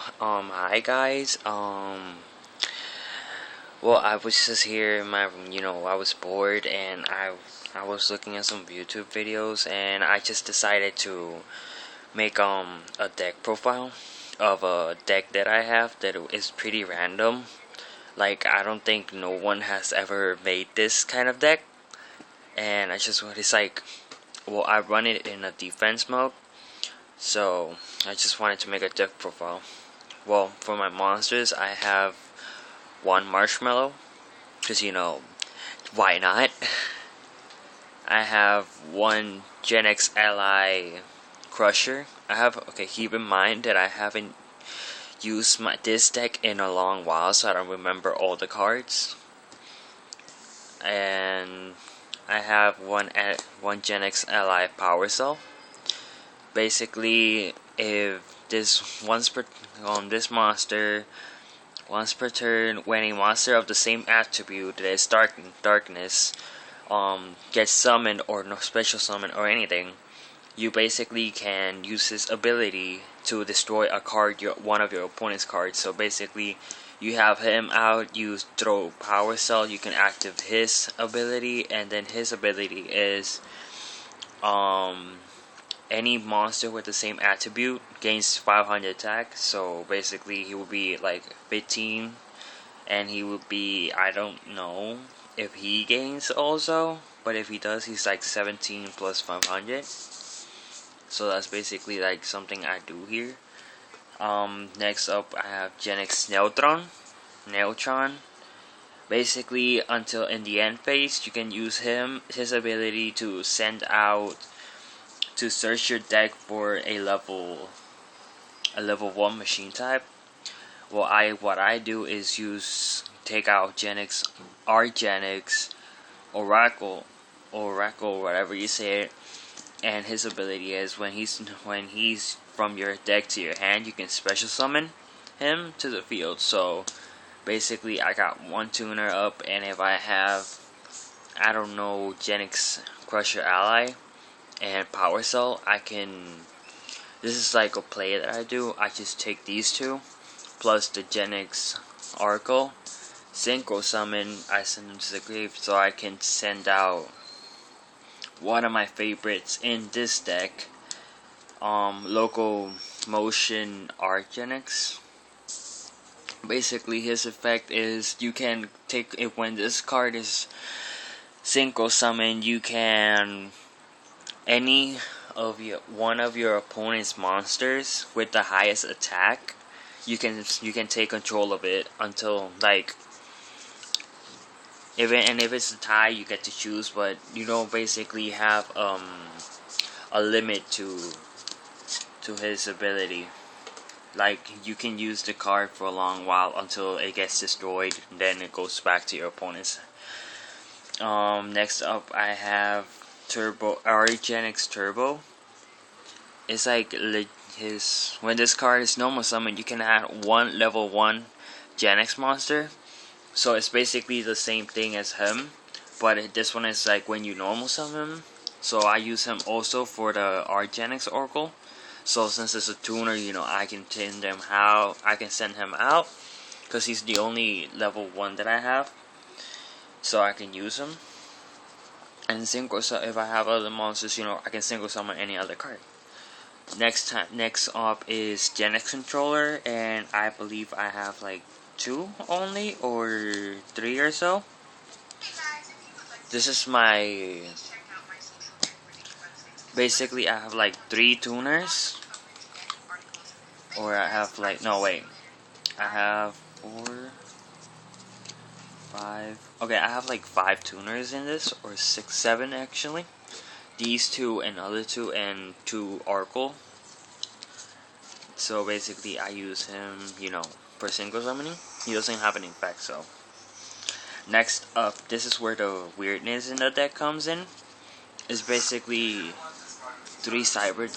Hi guys. Well, I was just here in my room. I was bored and I was looking at some YouTube videos, and I just decided to make a deck profile of a deck that I have that is pretty random. Like, I don't think no one has ever made this kind of deck, and it's like, well, I run it in a defense mode, so I just wanted to make a deck profile. Well, for my monsters, I have one marshmallow, because why not? I have one Gen X Ally Crusher. Okay, keep in mind that I haven't used this deck in a long while, so I don't remember all the cards. And I have one Gen X Ally Power Cell. Basically, if this monster once per turn, when a monster of the same attribute, that is darkness, gets summoned or no special summon or anything, you basically can use his ability to destroy a card, one of your opponent's cards. So basically, you have him out, you throw Power Cell, you can activate his ability, and then his ability is any monster with the same attribute gains 500 attack. So basically, he will be like 15, and he will be, I don't know if he gains also, but if he does, he's like 17 plus 500. So that's basically like something I do here. Next up, I have Gen X Neutron. Basically, until in the end phase, you can use his ability to send out to search your deck for a level 1 machine type. Well, what I do is take out Gen X, Oracle, whatever you say it, and his ability is when he's from your deck to your hand, you can special summon him to the field. So basically, I got one tuner up, and if I have, I don't know, Gen X Crusher Ally and Power Cell, this is like a play that I do. I just take these two plus the Gen X Oracle, Synchro Summon, I send them to the grave, so I can send out one of my favorites in this deck, Local Motion Archenix. Basically, his effect is you can take it when this card is Synchro Summon. You can one of your opponent's monsters with the highest attack. You can take control of it until like. If it's a tie, you get to choose, but you don't basically have a limit to his ability. Like, you can use the card for a long while until it gets destroyed, and then it goes back to your opponent's. Next up, I have Gen X Turbo. It's like when this card is normal summon, you can add one level 1 Gen X monster. So it's basically the same thing as him, but this one is like when you normal summon him. So I use him also for the Argenix Oracle. So since it's a tuner, I can send him out, because he's the only level 1 that I have. So I can use him. And if I have other monsters, I can single summon any other card. Next up is Gen X Controller, and I believe I have like 2 only, or 3 or so. This is my. Basically, I have like 3 tuners. Or I have like. No, wait. I have 4, 5. Okay, I have like 5 tuners in this, or 6, 7 actually. These 2 and other 2, and 2 Oracle. So basically, I use him, for single summoning. He doesn't have an effect, so. Next up, this is where the weirdness in the deck comes in. It's basically 3 Cyber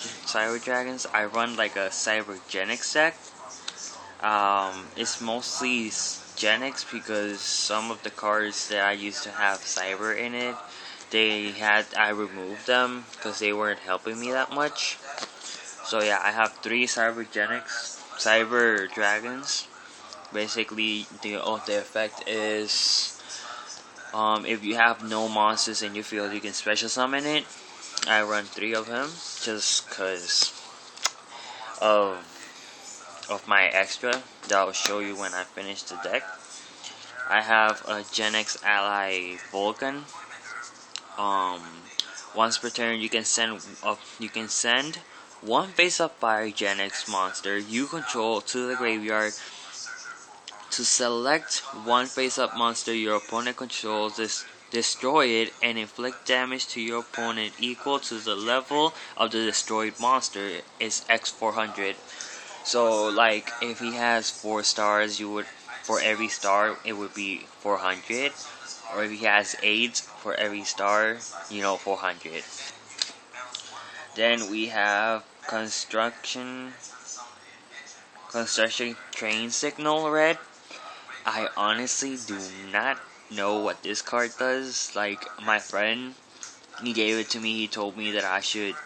Dragons. I run like a Cyber Gen X deck. It's mostly Gen X because some of the cards that I used to have Cyber in it, I removed them because they weren't helping me that much. So yeah, I have 3 Cyber Gen X. cyber dragons. Basically, the effect is if you have no monsters in your field, you can special summon it. I run 3 of him just cause of my extra that I'll show you when I finish the deck. I have a Gen X ally Vulcan. Once per turn, you can send one face-up fire Gen X monster you control to the graveyard. To select one face-up monster your opponent controls, destroy it and inflict damage to your opponent equal to the level of the destroyed monster is X400. So, like, if he has 4 stars, for every star, it would be 400. Or if he has 8, for every star, 400. Then we have construction train signal red. I honestly do not know what this card does. Like, my friend, he gave it to me. He told me that I should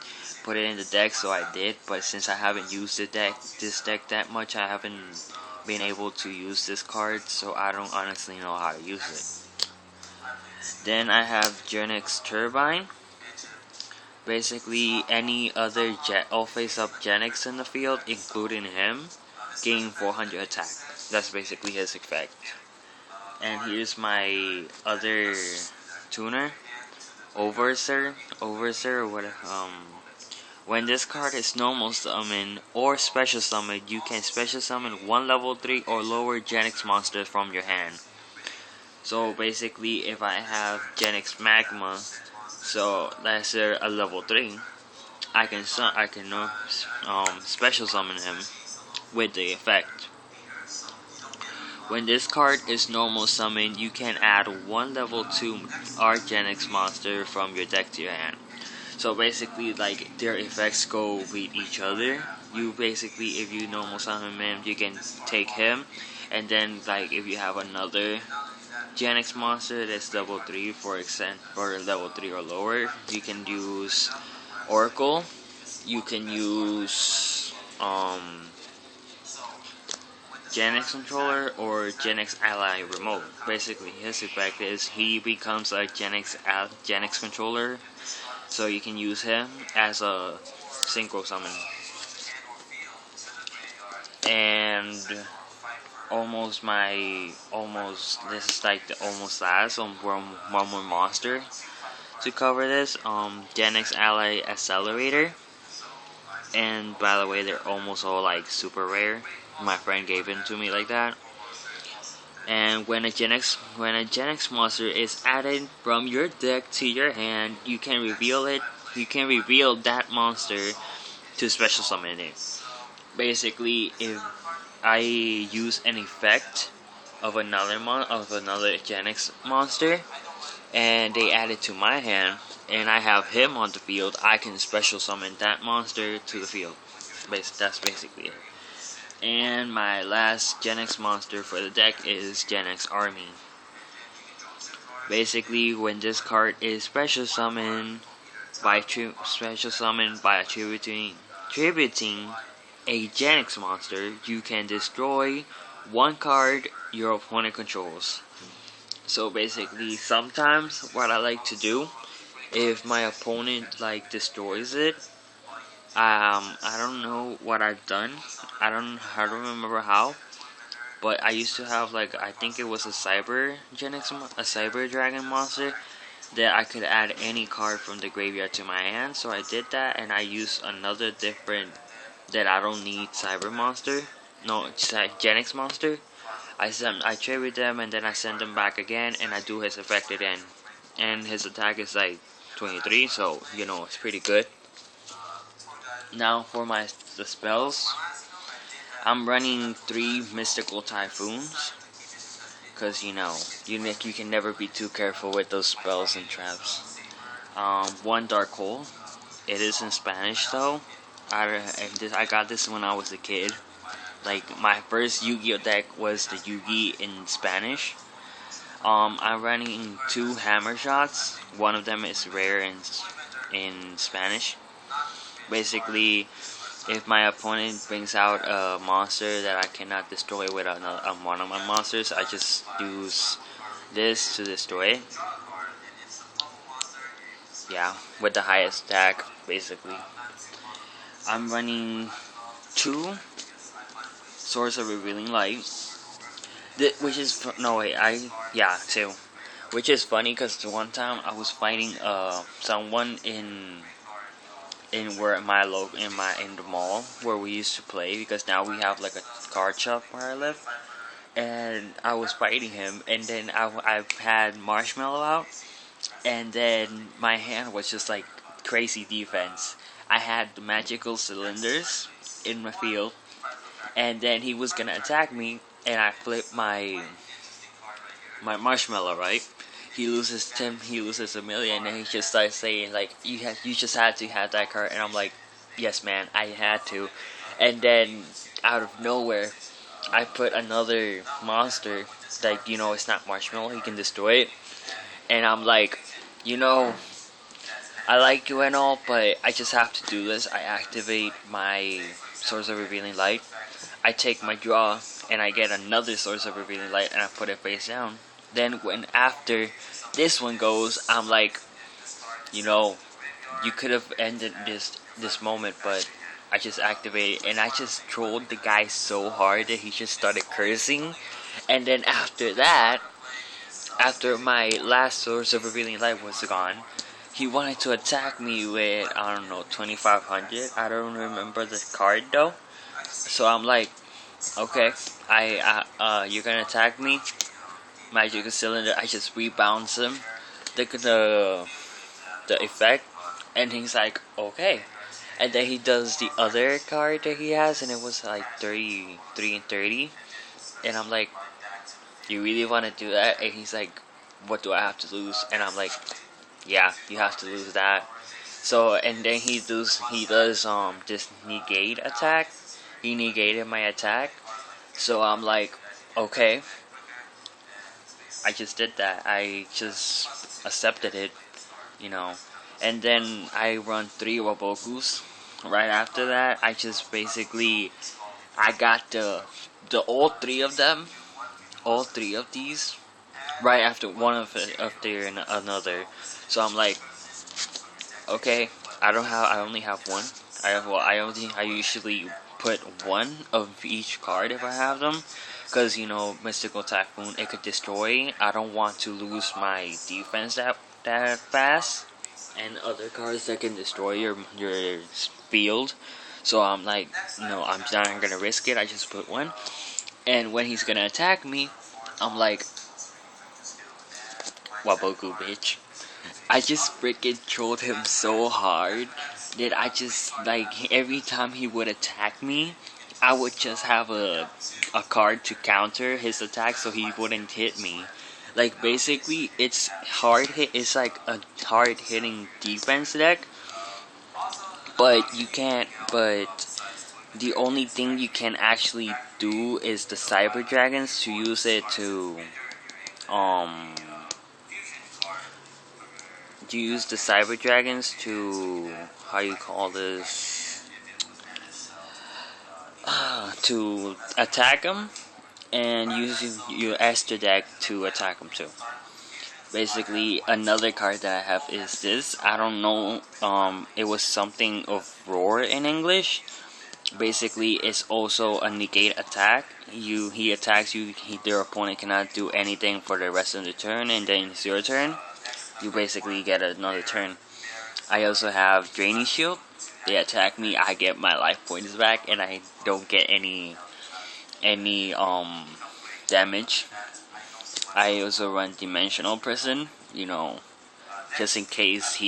put it in the deck, so I did. But since I haven't used this deck that much, I haven't been able to use this card, so I don't honestly know how to use it. Then I have Gen X Turbine. Basically, any other all face-up Gen X in the field, including him, gain 400 attack. That's basically his effect. And here's my other tuner, Overseer, or whatever. When this card is normal summon or special summon, you can special summon 1 level 3 or lower Gen X monster from your hand. So basically, if I have Gen X Magma, so let's say a level 3, I can special summon him with the effect. When this card is normal summoned, you can add 1 level 2 Gen X monster from your deck to your hand. So basically, like, their effects go with each other. You basically, if you normal summon him, you can take him, and then, like, if you have another Gen X monster that's level 3 for level 3 or lower, you can use Oracle. You can use Gen X controller or Gen X ally remote. Basically, his effect is he becomes a Gen X controller, so you can use him as a synchro summon. And this is like the almost last one more monster to cover this. Gen X ally accelerator. And by the way, they're almost all like super rare. My friend gave them to me like that. And when a Gen X monster is added from your deck to your hand, you can reveal it. You can reveal that monster to special summon it. Basically, if I use an effect of another Gen X monster, and they add it to my hand, and I have him on the field, I can special summon that monster to the field. That's basically it. And my last Gen X monster for the deck is Gen X Army. Basically, when this card is special summoned by attributing a Gen X monster, you can destroy 1 card your opponent controls. So basically, sometimes what I like to do, if my opponent like destroys it, I don't know what I've done. I don't remember how, but I used to have, like, I think it was a cyber dragon monster that I could add any card from the graveyard to my hand. So I did that, and I used another different that I don't need cyber monster. No, it's a Gen X monster. I trade with them, and then I send them back again, and I do his effect again. And his attack is like 23, so it's pretty good. Now for the spells, I'm running 3 mystical typhoons, cause you can never be too careful with those spells and traps. 1 dark hole. It is in Spanish though. I got this when I was a kid. Like, my first Yu-Gi-Oh deck was the Yugi in Spanish. I'm running 2 hammer shots. One of them is rare in Spanish. Basically, if my opponent brings out a monster that I cannot destroy with one of my monsters, I just use this to destroy it. Yeah, with the highest attack, basically. I'm running 2 Swords of Revealing Light, which is no wait, yeah 2, which is funny because the one time I was fighting someone in where my in the mall where we used to play, because now we have like a card shop where I live, and I was fighting him, and then I had Marshmallow out, and then my hand was just like crazy defense. I had the magical cylinders in my field, and then he was gonna attack me, and I flipped my Marshmallow, right? He loses a million, and he just starts saying like, you just had to have that card, and I'm like, yes man, I had to. And then out of nowhere, I put another monster, like, it's not Marshmallow, he can destroy it, and I'm like, you know, I like you and all, but I just have to do this. I activate my Source of Revealing Light, I take my draw, and I get another Source of Revealing Light, and I put it face down. Then when after this one goes, I'm like, you could have ended this moment, but I just activated, and I just trolled the guy so hard that he just started cursing. And then after that, after my last Source of Revealing Light was gone, he wanted to attack me with, I don't know, 2500. I don't remember the card though. So I'm like, okay, you're gonna attack me. Magical cylinder. I just rebounds him. Look at the effect, and he's like, okay. And then he does the other card that he has, and it was like 33 and 30. And I'm like, you really want to do that? And he's like, what do I have to lose? And I'm like, yeah, you have to lose that. So, and then he does this negate attack. He negated my attack. So I'm like, okay. I just did that. I just accepted it, And then I run 3 Wabokus. Right after that, I just basically, I got the all 3 of them, all 3 of these, right after one of another. So I'm like, okay, I only have one. I usually put one of each card if I have them. Because, Mystical Typhoon, it could destroy. I don't want to lose my defense that fast. And other cards that can destroy your field. So I'm like, I'm not going to risk it. I just put one. And when he's going to attack me, I'm like, Waboku, bitch. I just freaking trolled him so hard that I just, like, every time he would attack me, I would just have a card to counter his attack so he wouldn't hit me. Like, basically, it's like a hard hitting defense deck, but the only thing you can actually do is the Cyber Dragons, to use it to use the Cyber Dragons to, how you call this, to attack them, and use your Esther deck to attack them too. Basically, another card that I have is this. I don't know, it was something of Roar in English. Basically, it's also a negate attack. He attacks you, their opponent cannot do anything for the rest of the turn, and then it's your turn. You basically get another turn. I also have Draining Shield. They attack me, I get my life points back, and I don't get any damage. I also run Dimensional Prison, just in case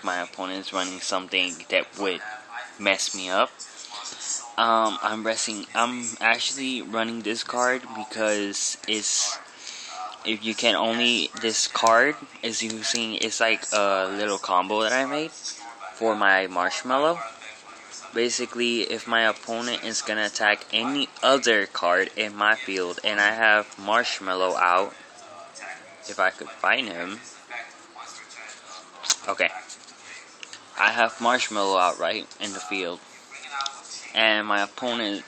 my opponent's running something that would mess me up. I'm actually running this card because this card is it's like a little combo that I made for my Marshmallow. Basically, if my opponent is gonna attack any other card in my field and I have Marshmallow out, if I could find him. Okay. I have Marshmallow out right in the field. and my opponent,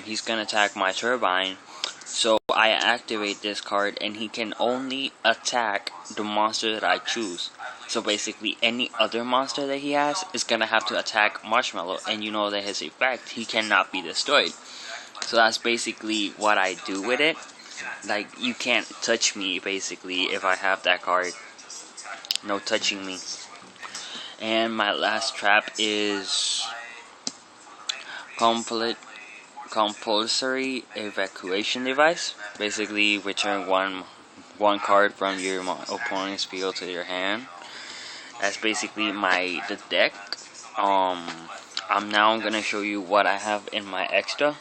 he's gonna attack my turbine. So I activate this card, and he can only attack the monster that I choose. So basically, any other monster that he has is gonna have to attack Marshmallow, and you know that his effect, he cannot be destroyed. So that's basically what I do with it. Like, you can't touch me, basically, if I have that card. No touching me. And my last trap is compulsory evacuation device. Basically, return one card from your opponent's field to your hand. That's basically the deck. I'm now gonna show you what I have in my extra.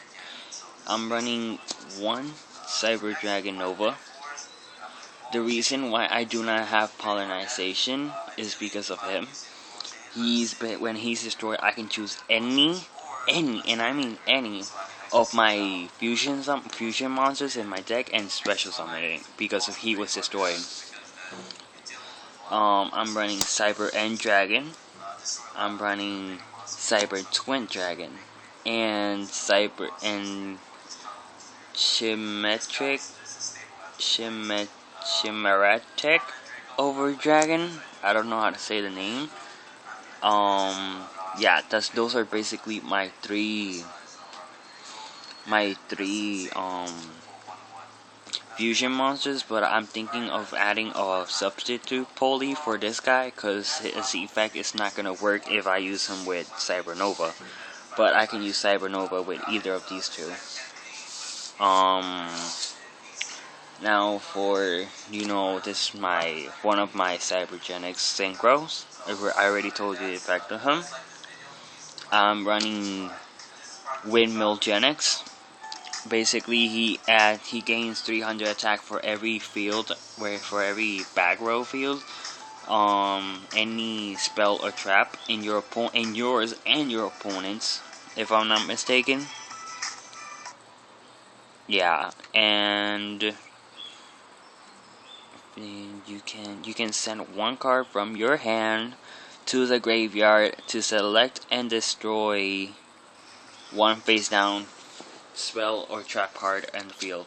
I'm running one Cyber Dragon Nova. The reason why I do not have pollinization is because of him. When he's destroyed, I can choose any, and I mean any, of my fusion monsters in my deck and special summon it because if he was destroyed. I'm running Cyber End Dragon. I'm running Cyber Twin Dragon and Chimeratic Over Dragon. I don't know how to say the name. Yeah, those are basically my three fusion monsters, but I'm thinking of adding a substitute Poli for this guy because his effect is not gonna work if I use him with Cybernova. But I can use Cybernova with either of these two. Now for, this is one of my Cybergenics synchros. I already told you the effect of him. I'm running Windmill Genix. Basically, he gains 300 attack for every field, for every back row field. Any spell or trap in yours and your opponent's, if I'm not mistaken. Yeah, and you can send one card from your hand to the graveyard to select and destroy one face down spell or trap card in the field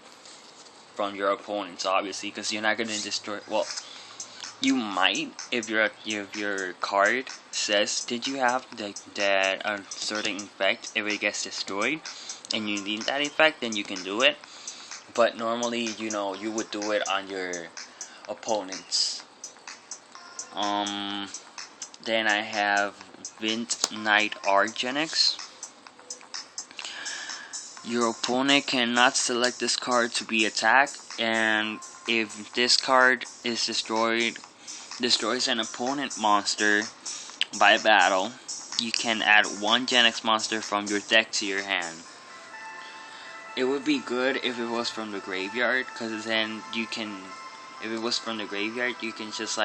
from your opponents, obviously, because you're not gonna destroy. Well, you might if your card says, "Did you have that certain effect?" If it gets destroyed and you need that effect, then you can do it. But normally, you would do it on your opponents. Then I have Vint Knight Argenix. Your opponent cannot select this card to be attacked, and if this card is destroys an opponent monster by battle, you can add one Genix monster from your deck to your hand. It would be good if it was from the graveyard, because then if it was from the graveyard, you can just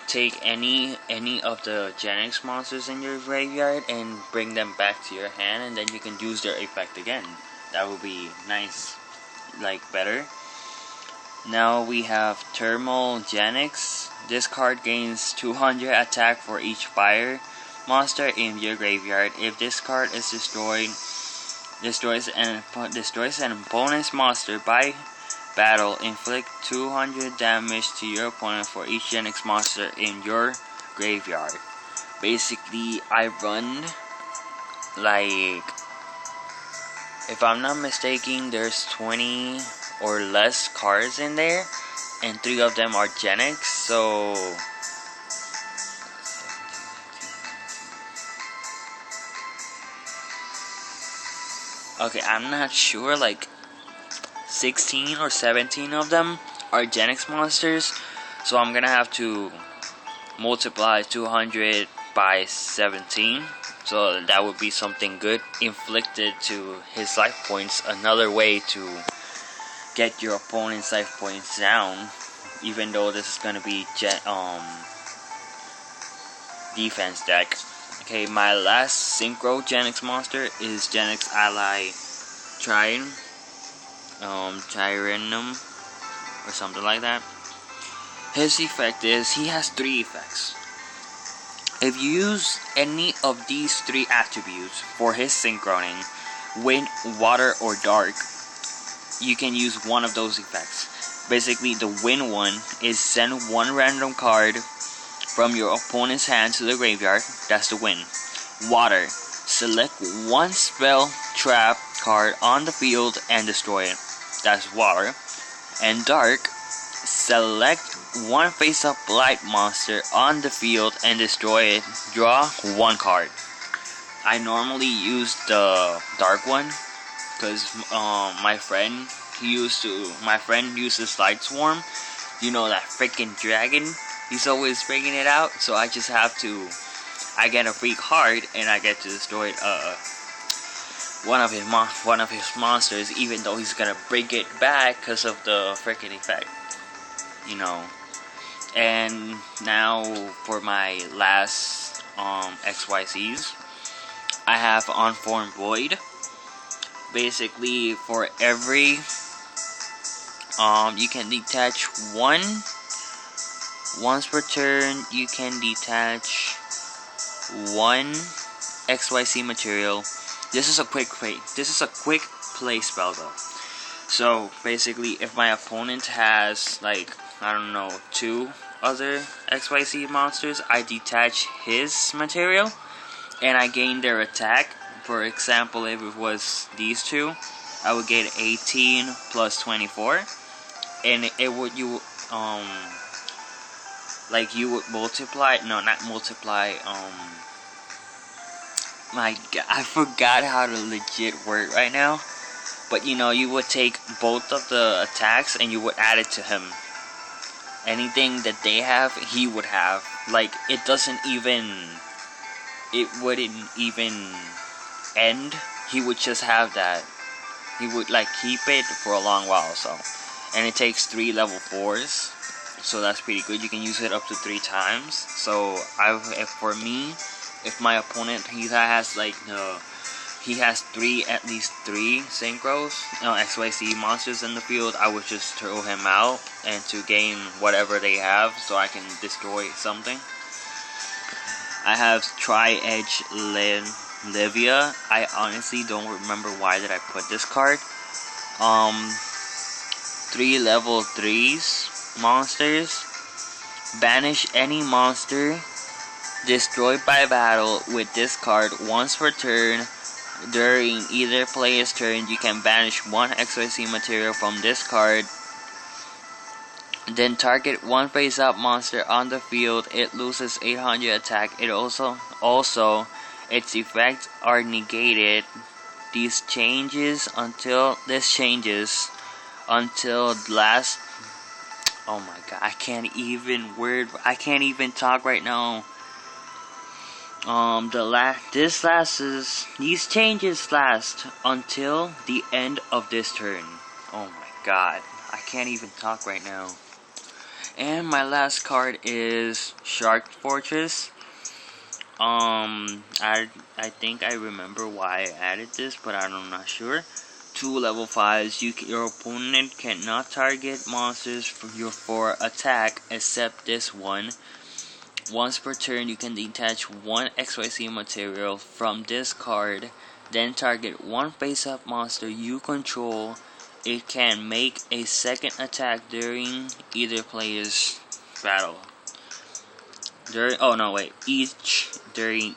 take any of the Genix monsters in your graveyard and bring them back to your hand, and then you can use their effect again. That would be nice, better. Now we have Thermal Genix. This card gains 200 attack for each fire monster in your graveyard. If this card is destroys an opponent's monster by battle, inflict 200 damage to your opponent for each Genix monster in your graveyard. Basically, I run, if I'm not mistaken, there's 20 or less cards in there, and 3 of them are Genix, so okay, I'm not sure, 16 or 17 of them are Genix monsters, so I'm gonna have to multiply 200 by 17, so that would be something good inflicted to his life points, another way to get your opponent's life points down, even though this is gonna be defense deck. Okay, my last Synchro Genix monster is Genix Ally Tyranum, or something like that. His effect is, he has 3 effects. If you use any of these three attributes for his synchroning, wind, water, or dark, you can use one of those effects. Basically, the wind one is send one random card from your opponent's hand to the graveyard. That's the wind. Water, select one spell trap card on the field and destroy it. That's water. And dark, select one face-up light monster on the field and destroy it. Draw one card. I normally use the dark one because my friend uses Light Swarm. You know, that freaking dragon. He's always bringing it out, so I just have to. I get a free card and I get to destroy one of his monsters, even though he's gonna bring it back because of the freaking effect. You know. And now for my last XYZs, I have Unformed Void. Basically, for every you can detach once per turn. You can detach one XYZ material. This is a quick play spell though. So basically, if my opponent has, like, I don't know, 2 other XYZ monsters, I detach his material and I gain their attack. For example, if it was these 2, I would get 18 plus 24, and it would you would multiply. No, not multiply. My God, I forgot how to legit word right now. But you would take both of the attacks and you would add it to him. Anything that they have, he would have. Like, it wouldn't even end. He would just have that. He would keep it for a long while. So, and it takes 3 level 4s. So that's pretty good. You can use it up to 3 times. So if my opponent he has at least 3 synchros, XYZ monsters in the field, I would just throw him out and to gain whatever they have so I can destroy something. I have Tri-Edge Livia. I honestly don't remember why did I put this card. 3 level 3s monsters. Banish any monster destroyed by battle with this card once per turn. During either player's turn, you can banish one XYZ material from this card. Then target one face-up monster on the field. It loses 800 attack. It also its effects are negated. This changes until last. Oh my God! I can't even talk right now. These changes last until the end of this turn. Oh my God, I can't even talk right now. And my last card is Shark Fortress. I think I remember why I added this, but I'm not sure. 2 level 5s. Your opponent cannot target monsters for attack except this one. Once per turn, you can detach one XYZ material from this card, then target one face-up monster you control. It can make a second attack during either player's battle. During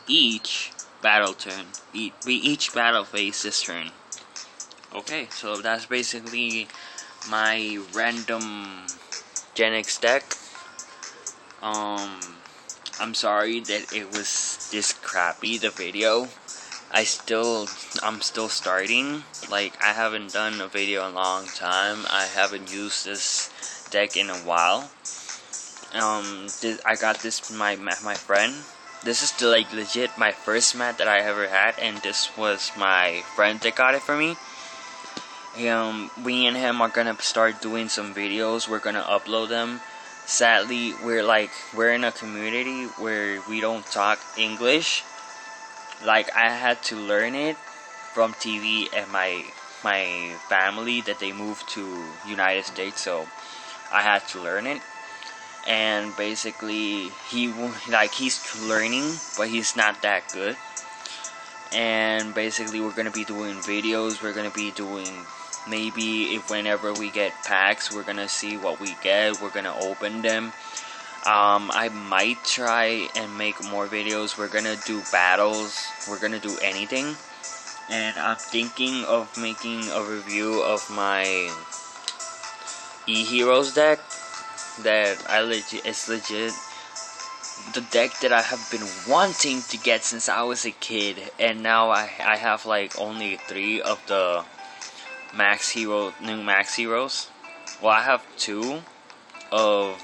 each battle turn. Each battle phase this turn. Okay, so that's basically my random Gen X deck. I'm sorry that it was this crappy, the video. I'm still starting. Like, I haven't done a video in a long time. I haven't used this deck in a while. I got this from my friend. This is legit my first mat that I ever had, and this was my friend that got it for me. We and him are gonna start doing some videos. We're gonna upload them. Sadly, we're in a community where we don't talk English. Like, I had to learn it from TV and my family that they moved to United States, so I had to learn it. and basically he's learning, but he's not that good. And basically we're gonna be doing videos. We're gonna be doing, maybe if whenever we get packs, we're gonna see what we get. We're gonna open them. I might try and make more videos. We're gonna do battles. We're gonna do anything. And I'm thinking of making a review of my E-Heroes deck that it's legit the deck that I have been wanting to get since I was a kid, and now I have like only 3 of the new Max Heroes. Well, I have 2 of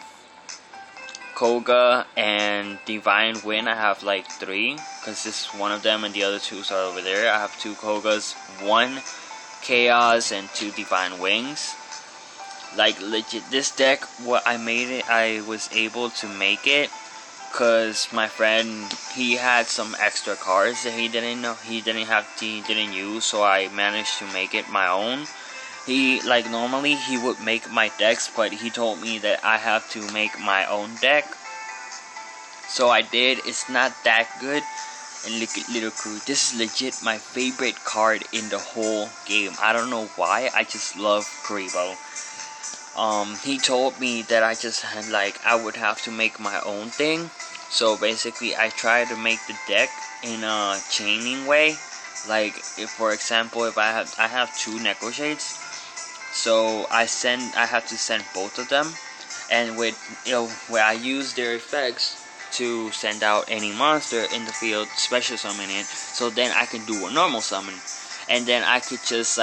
Koga and Divine Wind. I have like 3 because this is one of them and the other 2 are over there. I have 2 Kogas, 1 Chaos, and 2 Divine Wings. Like legit, this deck, I was able to make it because my friend, he had some extra cards that he didn't use, so I managed to make it my own. Normally he would make my decks, but he told me that I have to make my own deck. So I did. It's not that good. And look at Little Crew. This is legit my favorite card in the whole game. I don't know why. I just love Karibo. He told me that I would have to make my own thing. So basically I try to make the deck in a chaining way. Like, if for example, if I have 2 Necro Shades, so I have to send both of them, and where I use their effects to send out any monster in the field, special summon it, so then I can do a normal summon, and then I could just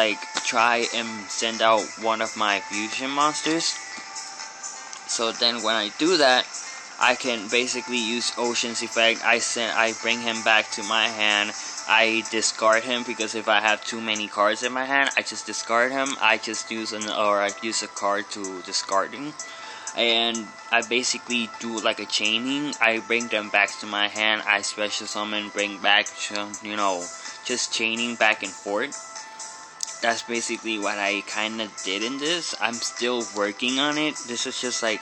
try and send out one of my fusion monsters. So then when I do that, I can basically use Ocean's effect. I bring him back to my hand. I discard him because if I have too many cards in my hand, I just discard him. I just use a card to discard him, and I basically do like a chaining. I bring them back to my hand. I special summon, bring back, just chaining back and forth. That's basically what I kind of did in this. I'm still working on it. This is just like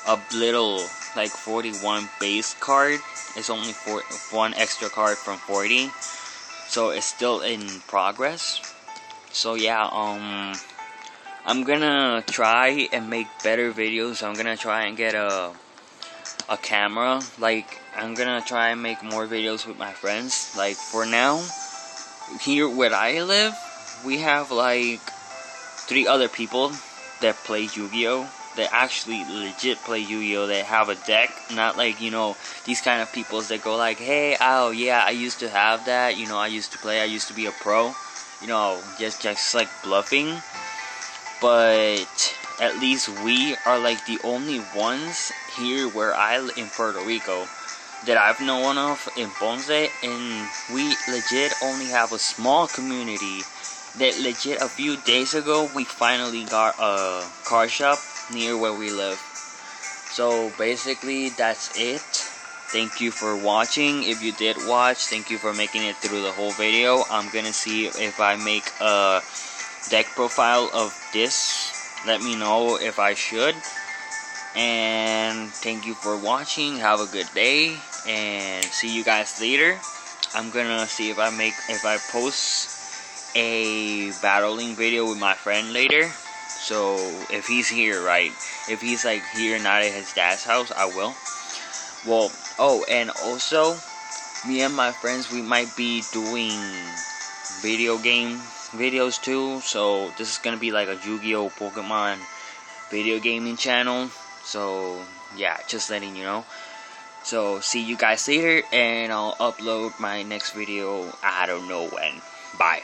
a little 41 base card. It's only 1 extra card from 40, so it's still in progress. So yeah, I'm gonna try and make better videos. I'm gonna try and get a camera. I'm gonna try and make more videos with my friends. For now, here where I live, we have 3 other people that play Yu-Gi-Oh! They actually legit play Yu-Gi-Oh! They have a deck, not these kind of people that go hey, oh yeah, I used to have that, I used to play, I used to be a pro, just bluffing. But at least we are the only ones here where I live in Puerto Rico that I've known of in Ponce, and we legit only have a small community that legit a few days ago we finally got a car shop near where we live. So basically that's it. Thank you for watching. If you did watch, thank you for making it through the whole video. I'm gonna see if I make a deck profile of this. Let me know if I should. And thank you for watching. Have a good day, and see you guys later. I'm gonna see if I post a battling video with my friend later. So if he's here, right? If he's here, not at his dad's house, I will. Well, oh, and also, me and my friends, we might be doing video game videos too. So this is gonna be like a Yu-Gi-Oh! Pokemon video gaming channel. So yeah, just letting you know. So see you guys later, and I'll upload my next video, I don't know when. Bye.